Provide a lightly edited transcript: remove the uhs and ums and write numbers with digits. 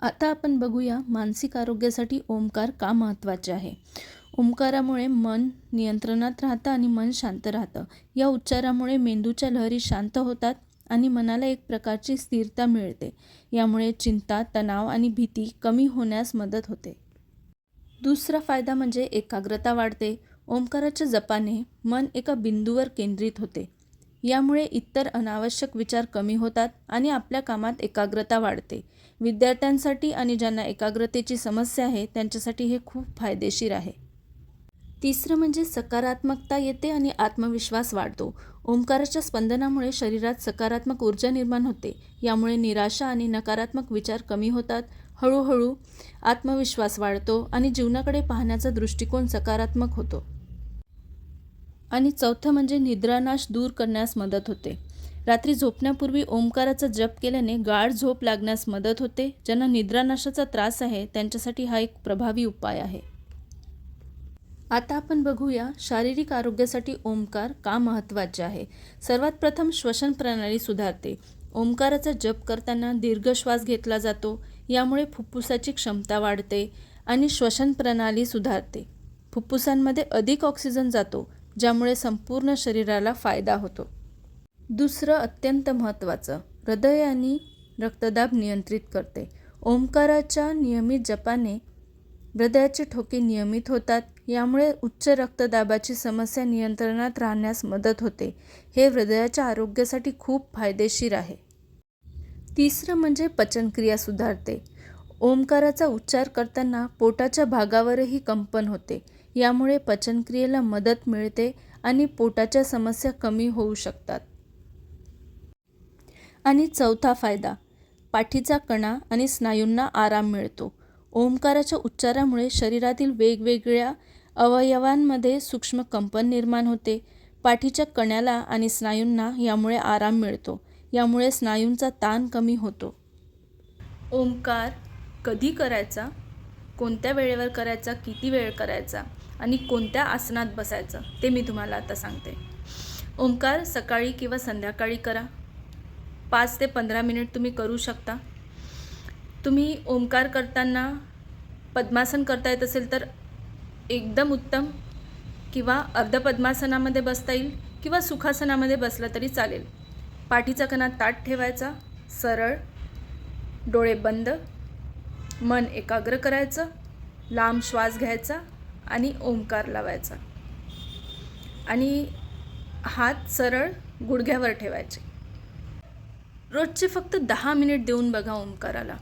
आता आपण बघूया मानसिक आरोग्यासाठी ओंकार का महत्त्वाचे आहे. ओंकारामुळे मन नियंत्रणात राहतं आणि मन शांत राहतं. या उच्चारामुळे मेंदूच्या लहरी शांत होतात आणि मनाला एक प्रकारची स्थिरता मिळते. यामुळे चिंता, तणाव आणि भीती कमी होण्यास मदत होते. दुसरा फायदा म्हणजे एकाग्रता वाढते. ओंकाराच्या जपाने मन एका बिंदूवर केंद्रित होते. यामुळे इतर अनावश्यक विचार कमी होतात आणि आपल्या कामात एकाग्रता वाढते. विद्यार्थ्यांसाठी आणि ज्यांना एकाग्रतेची समस्या आहे त्यांच्यासाठी हे खूप फायदेशीर आहे. तिसरं म्हणजे सकारात्मकता येते आणि आत्मविश्वास वाढतो. ओंकाराच्या स्पंदनामुळे शरीरात सकारात्मक ऊर्जा निर्माण होते. यामुळे निराशा आणि नकारात्मक विचार कमी होतात. हळूहळू आत्मविश्वास वाढतो आणि जीवनाकडे पाहण्याचा दृष्टिकोन सकारात्मक होतो. आणि चौथं म्हणजे निद्रानाश दूर करण्यास मदत होते. रात्री झोपण्यापूर्वी ओंकाराचा जप केल्याने गाढ झोप लागण्यास मदत होते. ज्यांना निद्रानाशाचा त्रास आहे त्यांच्यासाठी हा एक प्रभावी उपाय आहे. आता आपण बघूया शारीरिक आरोग्यासाठी ओंकार का महत्त्वाचे आहे. सर्वात प्रथम श्वसन प्रणाली सुधारते. ओंकाराचा जप करताना दीर्घ श्वास घेतला जातो. यामुळे फुफ्फुसाची क्षमता वाढते आणि श्वसन प्रणाली सुधारते. फुफ्फुसांमध्ये अधिक ऑक्सिजन जातो, ज्यामुळे संपूर्ण शरीराला फायदा होतो. दुसरं अत्यंत महत्त्वाचं, हृदय आणि रक्तदाब नियंत्रित करते. ओंकाराच्या नियमित जपाने हृदयाचे ठोके नियमित होतात. यामुळे उच्च रक्तदाबाची समस्या नियंत्रणात राहण्यास मदत होते. हे हृदयाच्या आरोग्यासाठी खूप फायदेशीर आहे. तिसरं म्हणजे पचनक्रिया सुधारते. ओंकाराचा उच्चार करताना पोटाच्या भागावरही कंपन होते. यामुळे पचनक्रियेला मदत मिळते आणि पोटाच्या समस्या कमी होऊ शकतात. आणि चौथा फायदा, पाठीचा कणा आणि स्नायूंना आराम मिळतो. ओंकाराच्या उच्चारामुळे शरीरातील वेगवेगळ्या अवयवांमध्ये सूक्ष्म कंपन निर्माण होते. पाठीच्या कण्याला आणि स्नायूंना यामुळे आराम मिळतो. यामुळे स्नायूंचा ताण कमी होतो. ओंकार कधी करायचा, कोणत्या वेळेवर करायचा, किती वेळ करायचा आणि कोणत्या आसनात बसायचं ते मी तुम्हाला आता सांगते. ओंकार सकाळी किंवा संध्याकाळी करा. 5 ते 15 मिनिट तुम्ही करू शकता. तुम्ही ओंकार करताना पद्मासन करता येत असेल तर एकदम उत्तम, किंवा अर्ध पद्मासनामध्ये बसता येईल किंवा सुखासनामध्ये बसला तरी चालेल. पाठीचा कणा ताठ ठेवायचा, सरळ, डोळे बंद, मन एकाग्र करायचं, लांब श्वास घ्यायचा आणि ओंकार लावायचा आणि हात सरळ गुडघ्यावर ठेवायचे. रोजचे फक्त 10 मिनिट देऊन बघा ओंकाराला.